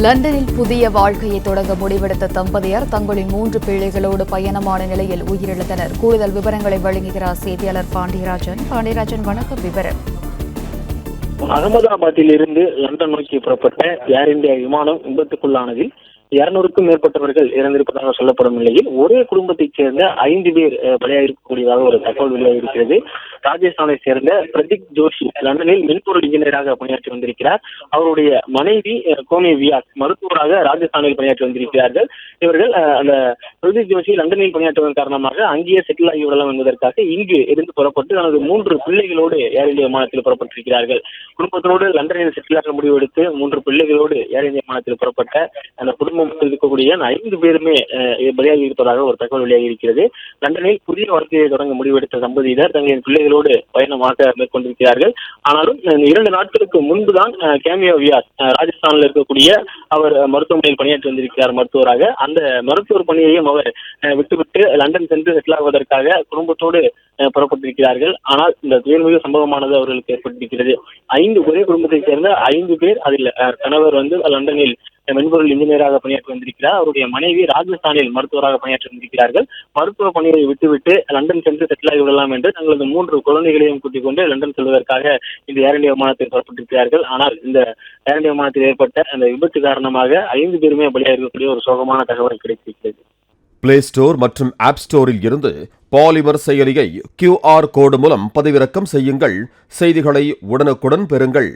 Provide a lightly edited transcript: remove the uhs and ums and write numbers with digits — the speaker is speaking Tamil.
லண்டனில் புதிய வாழ்க்கையை தொடங்க முடிவெடுத்த தம்பதியர் தங்களின் 3 பிள்ளைகளோடு பயணமான நிலையில் உயிரிழந்தனர். கூடுதல் விவரங்களை வழங்குகிறார் செய்தியாளர் பாண்டியராஜன். வணக்கம். விவரம். அகமதாபாத்தில் இருந்து லண்டன் நோக்கி புறப்பட்ட ஏர் இந்தியா விமானம் விபத்துக்குள்ளானதில் 200க்கும் மேற்பட்டவர்கள் இறந்திருப்பதாக சொல்லப்படும் நிலையில் ஒரே குடும்பத்தைச் சேர்ந்த 5 பேர் பலியாயிருக்கக்கூடியதாக ஒரு தகவல் வெளியாகியிருக்கிறது. ராஜஸ்தானை சேர்ந்த பிரதீக் ஜோஷி லண்டனில் மென்பொருள் இன்ஜினியராக பணியாற்றி வந்திருக்கிறார். அவருடைய மனைவி கோமே வியாஸ் மருத்துவராக ராஜஸ்தானில் பணியாற்றி வந்திருக்கிறார்கள். இவர்கள் அந்த பிரதீக் ஜோஷி லண்டனில் பணியாற்றுவதன் காரணமாக அங்கேயே செட்டில் ஆகிவிடலாம் என்பதற்காக இங்கு இருந்து புறப்பட்டு தனது 3 பிள்ளைகளோடு ஏர் இந்தியா விமானத்தில் புறப்பட்டிருக்கிறார்கள். குடும்பத்தோடு லண்டனில் செட்டிலாக முடிவெடுத்து 3 பிள்ளைகளோடு ஏர் இந்தியா விமானத்தில் புறப்பட்ட அந்த குடும்பம் இருக்கக்கூடிய 5 பேருமே பலியாகி இருப்பதாக ஒரு தகவல் வெளியாகி இருக்கிறது. லண்டனில் புதிய வாழ்க்கையை தொடங்க முடிவெடுத்த தம்பதியினர் தங்களின் பிள்ளைகளோடு பயணமாக மேற்கொண்டிருக்கிறார்கள். ஆனாலும் 2 நாட்களுக்கு முன்புதான் கேமியோ வியாஸ் ராஜஸ்தானில் இருக்கக்கூடிய அவர் மருத்துவமனையில் பணியாற்றி வந்திருக்கிறார் மருத்துவராக. அந்த மருத்துவர் பணியையும் அவர் விட்டுவிட்டு லண்டன் சென்று செட்டில் ஆகுவதற்காக குடும்பத்தோடு புறப்பட்டிருக்கிறார்கள். ஆனால் இந்த துயர்மிகு சம்பவமானது அவர்களுக்கு ஏற்பட்டிருக்கிறது. ஒரே குடும்பத்தைச் சேர்ந்த 5 பேர், அதில் கணவர் லண்டனில் மென்பொருள் இன்ஜினியராக பணியாற்றி வந்திருக்கிறார். அவருடைய மனைவி ராஜஸ்தானில் மருத்துவராக பணியாற்றி வந்திருக்கிறார்கள். மருத்துவ பணியை விட்டுவிட்டு லண்டன் சென்று செட்டில் ஆகிவிடலாம் என்று தங்களது 3 குழந்தைகளையும் கூட்டிக் கொண்டு லண்டன் செல்வதற்காக இந்த ஏர் இந்தியா விமானத்தில் புறப்பட்டிருக்கிறார்கள். ஆனால் இந்த ஏர் இந்தியா விமானத்தில் ஏற்பட்ட அந்த விபத்து காரணமாக 5 பேருமே பலியாக இருக்கக்கூடிய ஒரு சோகமான தகவல் கிடைத்திருக்கிறது. பிளே ஸ்டோர் மற்றும் ஆப் ஸ்டோரில் இருந்து பாலிமர் செயலியை QR கோடு மூலம் பதிவிறக்கம் செய்யுங்கள். செய்திகளை உடனுக்குடன் பெறுங்கள்.